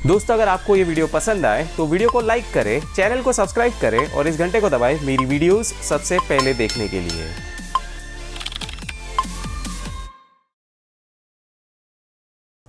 दोस्तों अगर आपको ये वीडियो पसंद आए तो वीडियो को लाइक करें, चैनल को सब्सक्राइब करें और इस घंटे को दबाएं मेरी वीडियोस सबसे पहले देखने के लिए।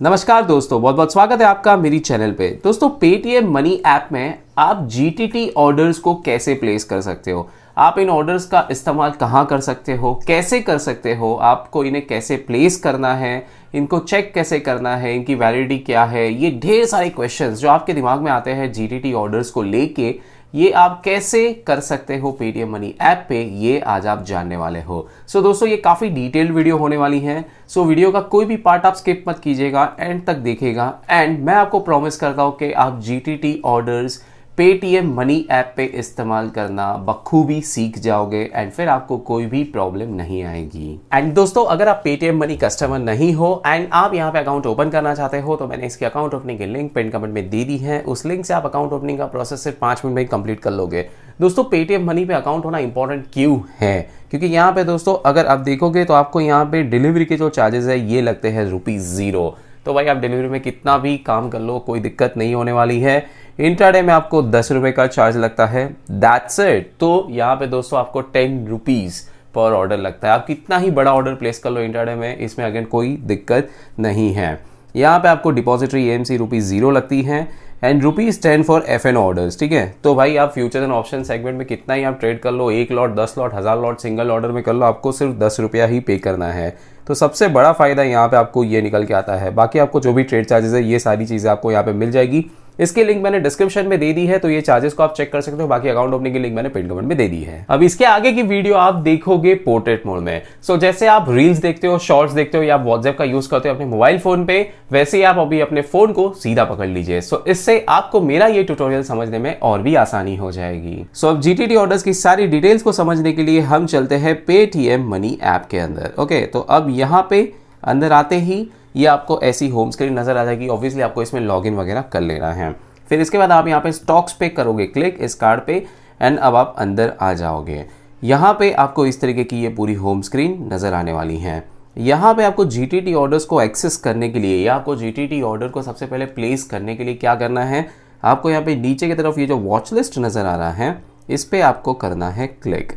नमस्कार दोस्तों, बहुत बहुत स्वागत है आपका मेरी चैनल पे। दोस्तों पेटीएम मनी ऐप में आप जीटीटी ऑर्डर्स को कैसे प्लेस कर सकते हो, आप इन ऑर्डर्स का इस्तेमाल कहाँ कर सकते हो, कैसे कर सकते हो, आपको इन्हें कैसे प्लेस करना है, इनको चेक कैसे करना है, इनकी वैलिडिटी क्या है, ये ढेर सारे क्वेश्चंस जो आपके दिमाग में आते हैं जीटीटी ऑर्डर्स को लेके, ये आप कैसे कर सकते हो पेटीएम मनी ऐप पे, ये आज आप जानने वाले हो। सो दोस्तों ये काफ़ी डिटेल्ड वीडियो होने वाली है। सो वीडियो का कोई भी पार्ट आप स्किप मत कीजिएगा, एंड तक देखिएगा। एंड मैं आपको प्रॉमिस करता हूँ कि आप GTT orders Paytm money app पे इस्तेमाल करना बखूबी सीख जाओगे एंड फिर आपको कोई भी प्रॉब्लम नहीं आएगी। एंड दोस्तों अगर आप पेटीएम मनी कस्टमर नहीं हो एंड आप यहाँ पे अकाउंट ओपन करना चाहते हो तो मैंने इसकी अकाउंट ओपनिंग की लिंक पिन कमेंट में दे दी है। उस लिंक से आप अकाउंट ओपनिंग का प्रोसेस सिर्फ 5 मिनट में कंप्लीट कर लोगे। दोस्तों पेटीएम मनी पे अकाउंट होना इंपॉर्टेंट क्यों है, क्योंकि यहाँ पे दोस्तों अगर आप देखोगे तो आपको यहाँ पे डिलीवरी के जो चार्जेस है ये लगते हैं ₹0। तो भाई आप डिलीवरी में कितना भी काम कर लो कोई दिक्कत नहीं होने वाली है। इंट्राडे में आपको ₹10 का चार्ज लगता है, दैट्स इट। तो यहाँ पे दोस्तों आपको ₹10 पर ऑर्डर लगता है। आप कितना ही बड़ा ऑर्डर प्लेस कर लो इंट्राडे में, इसमें अगेन कोई दिक्कत नहीं है। यहाँ पे आपको डिपॉजिटरी एएमसी ₹0 लगती है एंड ₹10 फॉर FN ऑर्डर्स, ठीक है। तो भाई आप फ्यूचर एंड ऑप्शन सेगमेंट में कितना ही आप ट्रेड कर लो, 1 lot 10 lot 1000 lot single order में कर लो, आपको सिर्फ ₹10 ही पे करना है। तो सबसे बड़ा फायदा यहाँ पे आपको ये निकल के आता है। बाकी आपको जो भी ट्रेड चार्जेस है ये सारी चीजें आपको यहाँ पे मिल जाएगी। इसकी लिंक मैंने डिस्क्रिप्शन में दे दी है, तो ये चार्जेस को आप चेक कर सकते हो। बाकी अकाउंट ओपनिंग की लिंक मैंने पिन कमेंट में दे दी है। अब इसके आगे की वीडियो आप देखोगे पोर्ट्रेट मोड में। सो जैसे आप रील्स देखते हो, शॉर्ट्स देखते हो या व्हाट्सएप का यूज करते हो अपने मोबाइल फोन पे, वैसे ही आप अभी अपने फोन को सीधा पकड़ लीजिए। सो इससे आपको मेरा ये ट्यूटोरियल समझने में और भी आसानी हो जाएगी। सो अब जीटीटी ऑर्डर्स की सारी डिटेल्स को समझने के लिए हम चलते हैं पेटीएम मनी ऐप के अंदर। ओके, तो अब यहाँ पे अंदर आते ही ये आपको ऐसी होम स्क्रीन नजर आ जाएगी। ऑब्वियसली आपको इसमें लॉगिन वगैरह कर लेना है। फिर इसके बाद आप यहाँ पे स्टॉक्स पे करोगे क्लिक इस कार्ड पे एंड अब आप अंदर आ जाओगे। यहाँ पे आपको इस तरीके की ये पूरी होम स्क्रीन नजर आने वाली है। यहाँ पे आपको जीटीटी ऑर्डर्स को एक्सेस करने के लिए या आपको जीटीटी ऑर्डर को सबसे पहले प्लेस करने के लिए क्या करना है, आपको यहाँ पे नीचे की तरफ ये जो वॉच लिस्ट नजर आ रहा है इस पे आपको करना है क्लिक।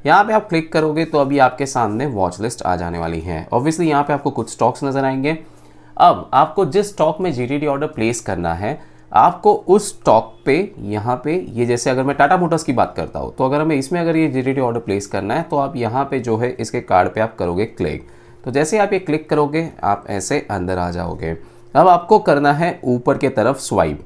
यहाँ पे आप क्लिक करोगे तो अभी आपके सामने वॉच लिस्ट आ जाने वाली है। ऑब्वियसली यहाँ पे आपको कुछ स्टॉक्स नजर आएंगे। अब आपको जिस स्टॉक में जीटीटी ऑर्डर प्लेस करना है, आपको उस स्टॉक पे यहाँ पे ये जैसे अगर मैं टाटा मोटर्स की बात करता हूँ तो अगर हमें इसमें अगर ये जीटीटी ऑर्डर प्लेस करना है तो आप यहाँ पे जो है इसके कार्ड पे आप करोगे क्लिक। तो जैसे आप ये क्लिक करोगे आप ऐसे अंदर आ जाओगे। अब आपको करना है ऊपर के तरफ स्वाइप,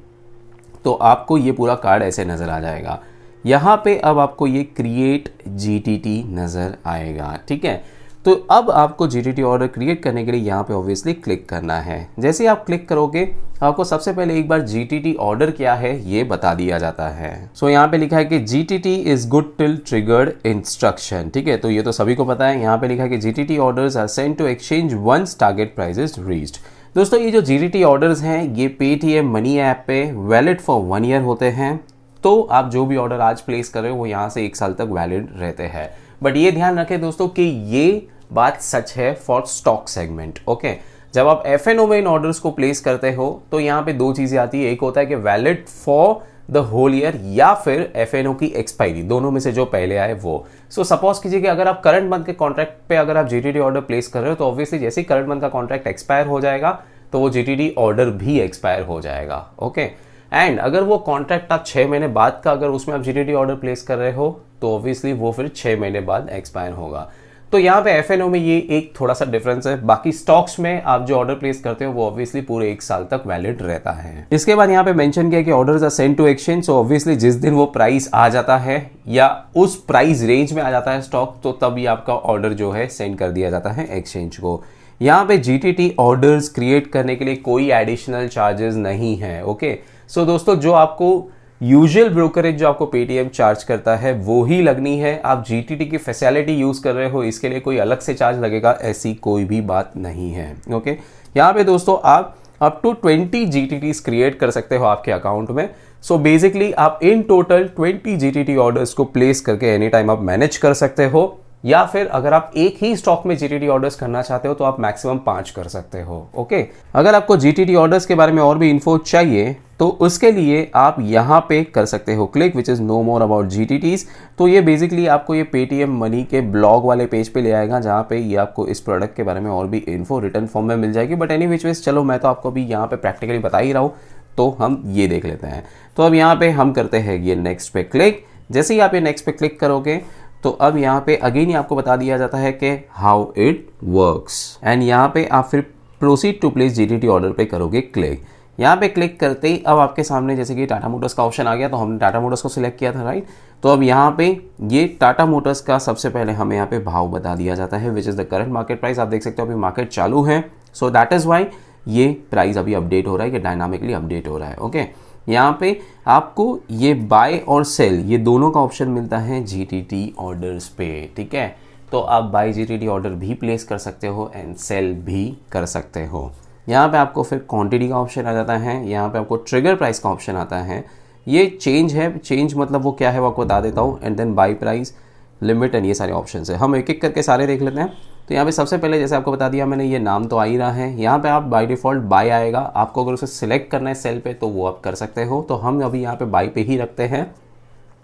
तो आपको ये पूरा कार्ड ऐसे नजर आ जाएगा। यहाँ पे अब आपको ये क्रिएट जीटीटी नजर आएगा, ठीक है। तो अब आपको जीटीटी ऑर्डर क्रिएट करने के लिए यहाँ पे ऑब्वियसली क्लिक करना है। जैसे आप क्लिक करोगे आपको सबसे पहले एक बार जीटीटी ऑर्डर क्या है ये बता दिया जाता है। सो यहाँ पे लिखा है कि GTT is good till triggered instruction, ठीक है। तो ये तो सभी को पता है। यहाँ पे लिखा है कि GTT orders are sent to exchange once target price is reached. दोस्तों ये जो जीटीटी ऑर्डर्स हैं ये पेटीएम मनी ऐप पे वैलिड फॉर 1 ईयर होते हैं। तो आप जो भी ऑर्डर आज प्लेस कर रहे हो वो यहाँ से 1 साल तक वैलिड रहते हैं। बट ये ध्यान रखें दोस्तों कि ये बात सच है फॉर स्टॉक सेगमेंट। ओके, जब आप एफएनओ में इन ऑर्डर्स को प्लेस करते हो तो यहाँ पे 2 चीजें आती है। एक होता है कि valid for the whole year या फिर एफएनओ की एक्सपायरी, दोनों में से जो पहले आए वो। सो सपोज कीजिए कि अगर आप करंट मंथ के कॉन्ट्रैक्ट पे अगर आप जीटीटी ऑर्डर प्लेस कर रहे हो तो ऑब्वियसली जैसे ही करंट मंथ का कॉन्ट्रैक्ट एक्सपायर हो जाएगा तो वो जीटीटी ऑर्डर भी एक्सपायर हो जाएगा। ओके, एंड अगर वो कॉन्ट्रैक्ट आप 6 महीने बाद का अगर उसमें आप जीटीटी ऑर्डर प्लेस कर रहे हो तो ऑब्वियसली वो फिर 6 महीने बाद एक्सपायर होगा। तो यहाँ पे एफएनओ में ये एक थोड़ा सा डिफरेंस है। बाकी स्टॉक्स में आप जो ऑर्डर प्लेस करते हो वो ऑब्वियसली पूरे 1 साल तक वैलिड रहता है। इसके बाद यहाँ पे मेंशन किया कि orders are sent to exchange. So obviously जिस दिन वो प्राइस आ जाता है या उस प्राइस रेंज में आ जाता है स्टॉक, तो तभी आपका ऑर्डर जो है सेंड कर दिया जाता है एक्सचेंज को। यहाँ पे जीटीटी ऑर्डर्स क्रिएट करने के लिए कोई एडिशनल चार्जेस नहीं है। ओके, सो दोस्तों जो आपको यूजुअल ब्रोकरेज जो आपको पेटीएम चार्ज करता है वो ही लगनी है। आप जीटीटी की फैसिलिटी यूज कर रहे हो इसके लिए कोई अलग से चार्ज लगेगा, ऐसी कोई भी बात नहीं है। ओके, यहाँ पे दोस्तों आप अप टू 20 जीटीटीज क्रिएट कर सकते हो आपके अकाउंट में। सो बेसिकली आप इन टोटल 20 जीटीटी ऑर्डर्स को प्लेस करके एनी टाइम आप मैनेज कर सकते हो। या फिर अगर आप एक ही स्टॉक में जीटीटी ऑर्डर्स करना चाहते हो तो आप मैक्सिमम 5 कर सकते हो। ओके, अगर आपको जीटीटी ऑर्डर्स के बारे में और भी इन्फो चाहिए तो उसके लिए आप यहाँ पे कर सकते हो click which is no more about GTTs। तो ये बेसिकली आपको ये पेटीएम मनी के ब्लॉग वाले पेज पे ले आएगा, जहाँ पे ये आपको इस प्रोडक्ट के बारे में और भी इन्फो रिटर्न फॉर्म में मिल जाएगी। बट एनी विच वेज चलो मैं तो आपको अभी यहाँ पे प्रैक्टिकली बता ही रहा हूँ, तो हम ये देख लेते हैं। तो अब यहाँ पे हम करते हैं ये नेक्स्ट पे क्लिक। जैसे ही आप ये नेक्स्ट पे क्लिक करोगे तो अब यहाँ पे अगेन ही आपको बता दिया जाता है कि हाउ इट वर्क्स, एंड यहाँ पे आप फिर proceed to place GTT order पे करोगे क्लिक। यहाँ पे क्लिक करते ही अब आपके सामने जैसे कि टाटा मोटर्स का ऑप्शन आ गया, तो हमने टाटा मोटर्स को सिलेक्ट किया था, राइट। तो अब यहाँ पे ये टाटा मोटर्स का सबसे पहले हमें यहाँ पे भाव बता दिया जाता है which is the current market price. आप देख सकते हो अभी मार्केट चालू है, सो दैट इज़ वाई ये प्राइस अभी अपडेट हो रहा है, ये डायनामिकली अपडेट हो रहा है। ओके, यहाँ पे आपको ये बाय और सेल ये दोनों का ऑप्शन मिलता है GTT ऑर्डर्स पे, ठीक है। तो आप बाय GTT ऑर्डर भी प्लेस कर सकते हो एंड सेल भी कर सकते हो। यहाँ पे आपको फिर क्वांटिटी का ऑप्शन आ जाता है, यहाँ पे आपको ट्रिगर प्राइस का ऑप्शन आता है। ये चेंज है, चेंज मतलब वो क्या है वो आपको बता देता हूँ, and then buy price, limit and ये सारे ऑप्शन है। हम एक एक करके सारे देख लेते हैं। तो यहाँ पे सबसे पहले जैसे आपको बता दिया मैंने, ये नाम तो आ ही रहा है। यहाँ पे आप बाय डिफ़ॉल्ट बाय आएगा, आपको अगर उसे सिलेक्ट करना है सेल पे तो वो आप कर सकते हो। तो हम अभी यहाँ पे बाय पे ही रखते हैं।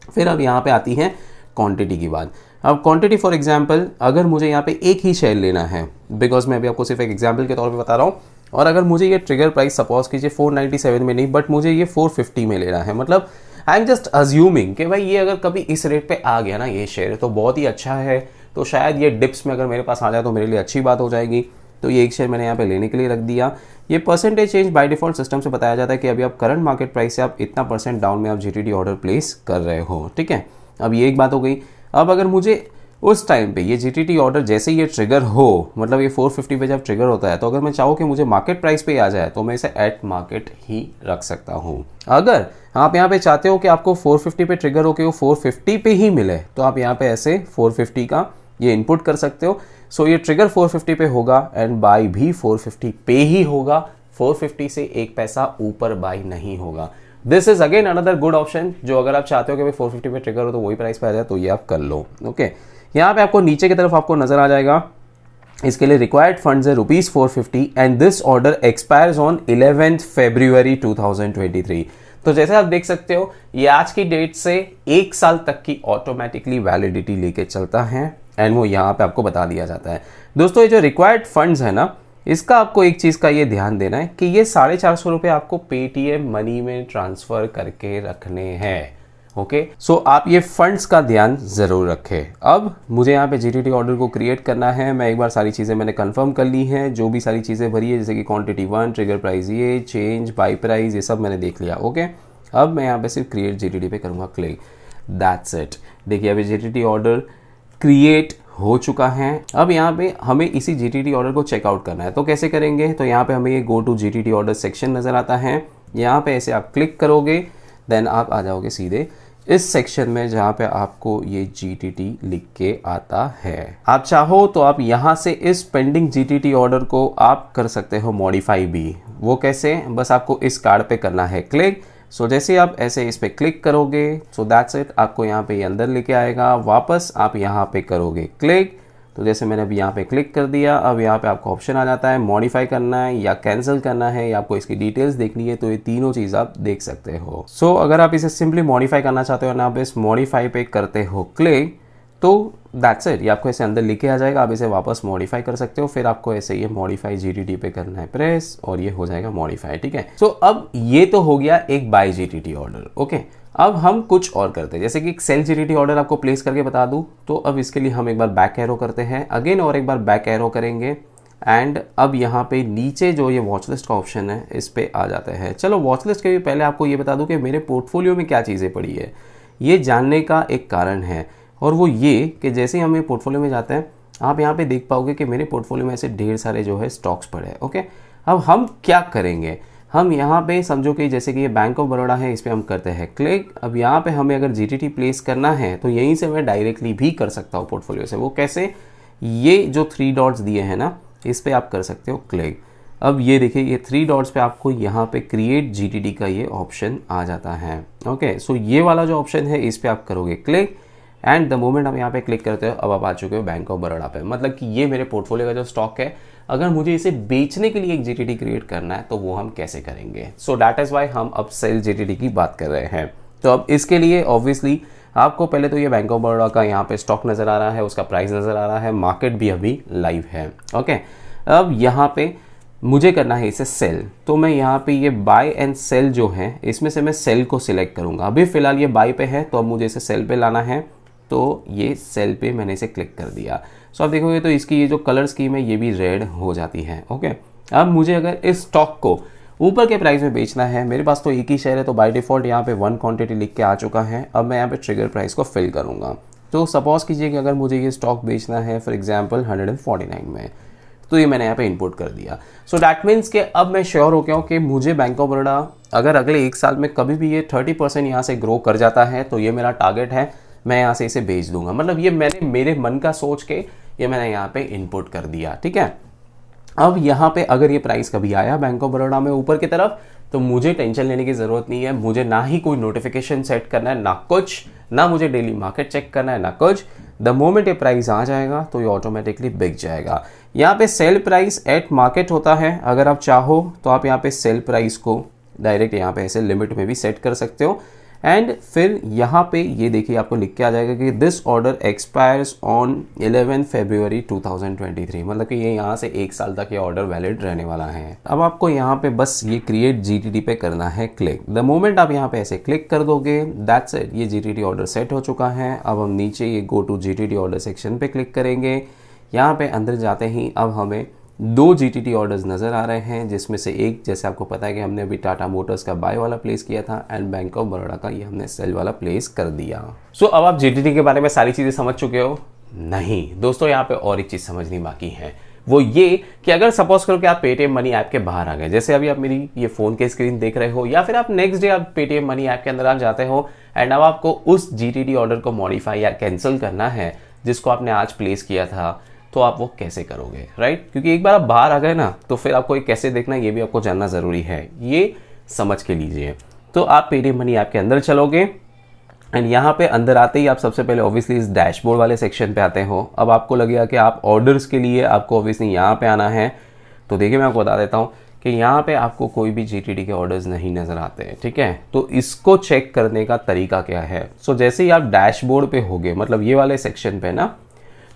फिर अब यहाँ पे आती है क्वांटिटी की बात। अब क्वांटिटी फॉर एग्जांपल अगर मुझे यहाँ पे एक ही शेयर लेना है, बिकॉज मैं अभी आपको सिर्फ एक एग्जांपल के तौर पे बता रहा हूँ, और अगर मुझे ये ट्रिगर प्राइस सपोज कीजिए 497 में नहीं बट मुझे ये 450 में लेना है, मतलब आई एम जस्ट अज्यूमिंग कि भाई ये अगर कभी इस रेट पे आ गया ना ये शेयर तो बहुत ही अच्छा है, तो शायद ये डिप्स में अगर मेरे पास आ जाए तो मेरे लिए अच्छी बात हो जाएगी। तो ये एक शेयर मैंने यहाँ पे लेने के लिए रख दिया। ये percentage change by default system से बताया जाता है कि अभी आप करंट मार्केट प्राइस से आप इतना % डाउन में आप GTT ऑर्डर प्लेस कर रहे हो, ठीक है। अब ये एक बात हो गई। अब अगर मुझे उस टाइम पे ये GTT ऑर्डर जैसे ये ट्रिगर हो, मतलब ये 450 पे जब ट्रिगर होता है, तो अगर मैं चाहूँ कि मुझे मार्केट प्राइस पे आ जाए तो मैं इसे एट मार्केट ही रख सकता हूँ। अगर आप यहाँ पे चाहते हो कि आपको 450 पे ट्रिगर हो कि वो 450 पे ही मिले, तो आप यहाँ पे ऐसे 450 का ये इनपुट कर सकते हो। सो ये ट्रिगर 450 पे होगा एंड बाय भी 450 पे ही होगा, 450 से एक पैसा ऊपर बाय नहीं होगा। This is again another good option, जो अगर आप चाहते हो कि भाई 450 पे ट्रिगर हो तो वही प्राइस पे आ जाए तो ये आप कर लो। ओके, यहाँ पे आपको नीचे की तरफ आपको नजर आ जाएगा, इसके लिए रिक्वायर्ड फंड्स है ₹450 and this order expires on 11 फरवरी 2023। तो जैसे आप देख सकते हो ये आज की डेट से 1 साल तक की ऑटोमेटिकली वैलिडिटी लेके चलता है, एंड वो यहाँ पे आपको बता दिया जाता है। दोस्तों ये जो रिक्वायर्ड फंड्स है ना, इसका आपको एक चीज़ का ये ध्यान देना है कि ये 450 रुपये आपको पेटीएम मनी में ट्रांसफ़र करके रखने हैं। ओके, सो आप ये फंड्स का ध्यान ज़रूर रखें। अब मुझे यहाँ पे GTT ऑर्डर को क्रिएट करना है। मैं एक बार सारी चीज़ें मैंने कंफर्म कर ली हैं, जो भी सारी चीज़ें भरी है, जैसे कि क्वांटिटी 1, ट्रिगर प्राइस, ये चेंज, बाई प्राइस, ये सब मैंने देख लिया। ओके, अब मैं यहाँ पे सिर्फ क्रिएट GTT पे करूँगा क्लिक, दैट्स इट। देखिए अभी GTT ऑर्डर क्रिएट हो चुका है। अब यहाँ पे हमें इसी GTT ऑर्डर को चेकआउट करना है, तो कैसे करेंगे? तो यहाँ पे हमें ये go to GTT order section नज़र आता है। यहाँ पे ऐसे आप क्लिक करोगे, देन आप आ जाओगे सीधे इस सेक्शन में जहाँ पे आपको ये GTT लिख के आता है। आप चाहो तो आप यहाँ से इस पेंडिंग GTT ऑर्डर को आप कर सकते हो मॉडिफाई भी। वो कैसे? बस आपको इस कार्ड पे करना है क्लिक। सो जैसे आप ऐसे इस पे क्लिक करोगे, सो दैट्स इट, आपको यहाँ पे ये अंदर लेके आएगा। वापस आप यहाँ पे करोगे क्लिक, तो जैसे मैंने अभी यहाँ पे क्लिक कर दिया, अब यहाँ पे आपको ऑप्शन आ जाता है मॉडिफाई करना है या कैंसिल करना है या आपको इसकी डिटेल्स देखनी है, तो ये तीनों चीज़ आप देख सकते हो। सो अगर आप इसे सिंपली मॉडिफाई करना चाहते हो ना, आप इस मॉडिफाई पे करते हो क्लिक, तो दैट्स इट, ये आपको ऐसे अंदर लिखे आ जाएगा। आप इसे वापस मॉडिफाई कर सकते हो, फिर आपको ऐसे ये मॉडिफाई GTT पे करना है प्रेस, और ये हो जाएगा मॉडिफाई, ठीक है। सो अब ये तो हो गया एक बाय GTT ऑर्डर। ओके, अब हम कुछ और करते हैं, जैसे कि एक सेल GTT ऑर्डर आपको प्लेस करके बता दूं, तो अब इसके लिए हम एक बार बैक एरो करते हैं, अगेन और एक बार बैक एरो करेंगे, एंड अब यहाँ पे नीचे जो ये वॉच लिस्ट का ऑप्शन है इस पे आ जाते हैं। चलो वॉच लिस्ट के भी पहले आपको ये बता दूं कि मेरे पोर्टफोलियो में क्या चीज़ें पड़ी है, ये जानने का एक कारण है, और वो ये कि जैसे ही हम ये पोर्टफोलियो में जाते हैं, आप यहाँ पे देख पाओगे कि मेरे पोर्टफोलियो में ऐसे ढेर सारे जो है स्टॉक्स पड़े हैं। ओके, अब हम क्या करेंगे, हम यहाँ पे समझो कि जैसे कि ये बैंक ऑफ बड़ौदा है, इस पर हम करते हैं क्लिक। अब यहाँ पे हमें अगर GTT प्लेस करना है तो यहीं से मैं डायरेक्टली भी कर सकता हूँ पोर्टफोलियो से। वो कैसे? ये जो 3 डॉट्स दिए हैं ना, इस पर आप कर सकते हो क्लिक। अब ये देखिए ये 3 डॉट्स पे आपको यहाँ पे क्रिएट GTT का ये ऑप्शन आ जाता है। ओके, सो ये वाला जो ऑप्शन है इस पर आप करोगे क्लिक, एंड द मोमेंट आप यहाँ पे क्लिक करते हो, अब आप आ चुके हो बैंक ऑफ बड़ौदा पे। मतलब कि ये मेरे पोर्टफोलियो का जो स्टॉक है अगर मुझे इसे बेचने के लिए एक जीटीडी क्रिएट करना है तो वो हम कैसे करेंगे। सो दैट इज़ वाई हम अब सेल जीटीडी की बात कर रहे हैं। तो अब इसके लिए ऑब्वियसली आपको पहले तो ये बैंक ऑफ बड़ौदा का यहाँ पे स्टॉक नज़र आ रहा है, उसका प्राइस नज़र आ रहा है, मार्केट भी अभी लाइव है। ओके, अब यहाँ पे मुझे करना है इसे सेल, तो मैं यहाँ पे ये बाय एंड सेल जो है इसमें से मैं सेल को सिलेक्ट करूँगा। अभी फ़िलहाल ये बाय पे है तो अब मुझे इसे सेल पे लाना है, तो ये सेल पे मैंने इसे क्लिक कर दिया। सो आप देखोगे तो इसकी ये जो कलर स्कीम है ये भी रेड हो जाती है। ओके, अब मुझे अगर इस स्टॉक को ऊपर के प्राइस में बेचना है, मेरे पास तो एक ही शेयर है तो बाय डिफ़ॉल्ट यहाँ पे 1 क्वांटिटी लिख के आ चुका है। अब मैं यहाँ पे ट्रिगर प्राइस को फिल करूँगा। तो सपोज कीजिए कि अगर मुझे ये स्टॉक बेचना है फॉर एग्जांपल 149 में, तो ये मैंने यहाँ पे इनपुट कर दिया। सो दैट मीन्स कि अब मैं श्योर हो गया हूँ कि मुझे बैंक ऑफ बड़ौदा अगर अगले 1 साल में कभी भी ये 30% यहाँ से ग्रो कर जाता है तो ये मेरा टारगेट है, मैं यहाँ से इसे बेच दूंगा। मतलब ये मैंने मेरे मन का सोच के ये मैंने यहाँ पे इनपुट कर दिया। ठीक है, अब यहाँ पे अगर ये प्राइस कभी आया बैंक ऑफ बड़ौदा में ऊपर की तरफ तो मुझे टेंशन लेने की ज़रूरत नहीं है। मुझे ना ही कोई नोटिफिकेशन सेट करना है, ना कुछ, ना मुझे डेली मार्केट चेक करना है, ना कुछ। द मोमेंट ये प्राइस आ जाएगा तो ये ऑटोमेटिकली बिक जाएगा। यहाँ पे सेल प्राइस एट मार्केट होता है। अगर आप चाहो तो आप यहाँ पे सेल प्राइस को डायरेक्ट यहाँ पे ऐसे लिमिट में भी सेट कर सकते हो। एंड फिर यहाँ पे ये देखिए आपको लिख के आ जाएगा कि दिस ऑर्डर एक्सपायर्स ऑन 11 फरवरी 2023। मतलब कि ये यहाँ से 1 साल तक ये ऑर्डर वैलिड रहने वाला है। अब आपको यहाँ पे बस ये क्रिएट जीटीडी पे करना है क्लिक। द मोमेंट आप यहाँ पे ऐसे क्लिक कर दोगे दैट्स इट, ये जीटीडी ऑर्डर सेट हो चुका है। अब हम नीचे ये go to GTT order section पे क्लिक करेंगे। यहाँ पे अंदर जाते ही अब हमें 2 जीटीडी ऑर्डर्स नज़र आ रहे हैं, जिसमें से एक जैसे आपको पता है कि हमने अभी टाटा मोटर्स का बाय वाला प्लेस किया था एंड बैंक ऑफ बड़ौदा का ये हमने सेल वाला प्लेस कर दिया। सो अब आप जीटीडी के बारे में सारी चीज़ें समझ चुके हो? नहीं दोस्तों, यहाँ पे और एक चीज़ समझनी बाकी है, वो ये कि अगर सपोज करो कि आप पेटीएम मनी ऐप के बाहर आ गए, जैसे अभी आप मेरी ये फ़ोन के स्क्रीन देख रहे हो, या फिर आप नेक्स्ट डे आप पेटीएम मनी ऐप के अंदर आप जाते हो एंड अब आपको उस जीटीडी ऑर्डर को मॉडिफाई या कैंसिल करना है जिसको आपने आज प्लेस किया था, तो आप वो कैसे करोगे, राइट? क्योंकि एक बार आप बाहर आ गए ना तो फिर आपको ये कैसे देखना है ये भी आपको जानना ज़रूरी है, ये समझ के लीजिए। तो आप पेटीएम मनी ऐप के अंदर चलोगे एंड यहाँ पे अंदर आते ही आप सबसे पहले ऑब्वियसली इस डैशबोर्ड वाले सेक्शन पे आते हो। अब आपको लगेगा कि आप ऑर्डर्स के लिए आपको ऑब्वियसली यहाँ पे आना है। तो देखिए मैं आपको बता देता हूँ कि यहाँ पे आपको कोई भी जीटीडी के ऑर्डर्स नहीं नज़र आते हैं। ठीक है, तो इसको चेक करने का तरीका क्या है? सो जैसे ही आप डैशबोर्ड पे होगे, मतलब ये वाले सेक्शन पे ना,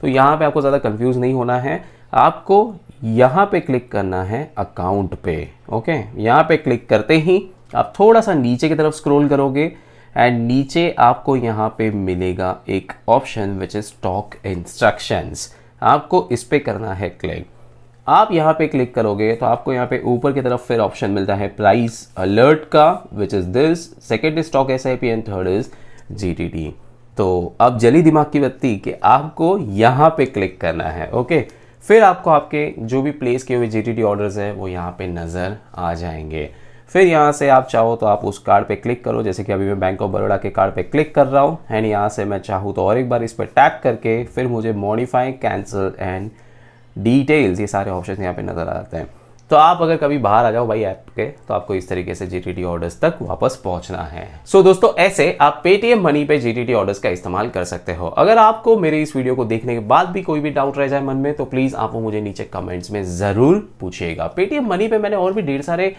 तो यहाँ पे आपको ज़्यादा कंफ्यूज नहीं होना है। आपको यहाँ पे क्लिक करना है अकाउंट पे। ओके, यहाँ पे क्लिक करते ही आप थोड़ा सा नीचे की तरफ स्क्रॉल करोगे एंड नीचे आपको यहाँ पे मिलेगा एक option which is stock instructions. आपको इस पे करना है क्लिक। आप यहाँ पे क्लिक करोगे तो आपको यहाँ पे ऊपर की तरफ फिर ऑप्शन मिलता है प्राइस अलर्ट का, which is this, second is stock SIP and third is GTD. तो अब जली दिमाग की बत्ती कि आपको यहाँ पे क्लिक करना है। ओके, फिर आपको आपके जो भी प्लेस किए हुए जीटीडी ऑर्डर्स हैं वो यहाँ पे नज़र आ जाएंगे। फिर यहाँ से आप चाहो तो आप उस कार्ड पे क्लिक करो, जैसे कि अभी मैं बैंक ऑफ बड़ौदा के कार्ड पे क्लिक कर रहा हूँ एंड यहाँ से मैं चाहूँ तो और एक बार इस पर टैप करके फिर मुझे मॉडिफाई, कैंसिल एंड डिटेल्स, ये सारे ऑप्शन यहाँ पे नज़र आ जाते हैं। तो आप अगर कभी बाहर आ जाओ भाई ऐप के, तो आपको इस तरीके से जीटीडी ऑर्डर्स तक वापस पहुंचना है। सो दोस्तों, ऐसे आप पेटीएम मनी पे जीटीडी ऑर्डर्स का इस्तेमाल कर सकते हो। अगर आपको मेरे इस वीडियो को देखने के बाद भी कोई भी डाउट रह जाए मन में, तो प्लीज आप वो मुझे नीचे कमेंट्स में जरूर पूछिएगा। पेटीएम मनी पे मैंने और भी ढेर सारे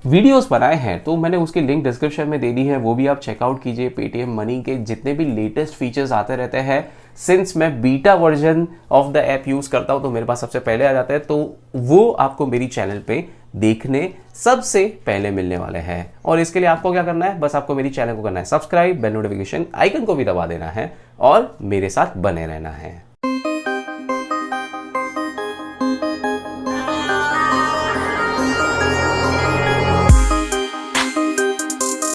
वीडियोस बनाए हैं, तो मैंने उसकी लिंक डिस्क्रिप्शन में दे दी है, वो भी आप चेकआउट कीजिए। पेटीएम मनी के जितने भी लेटेस्ट फीचर्स आते रहते हैं, सिंस मैं beta version of the app use करता हूं तो मेरे पास सबसे पहले आ जाता है, तो वो आपको मेरी चैनल पे देखने सबसे पहले मिलने वाले हैं। और इसके लिए आपको क्या करना है, बस आपको मेरी चैनल को करना है सब्सक्राइब, बेल नोटिफिकेशन आइकन को भी दबा देना है और मेरे साथ बने रहना है।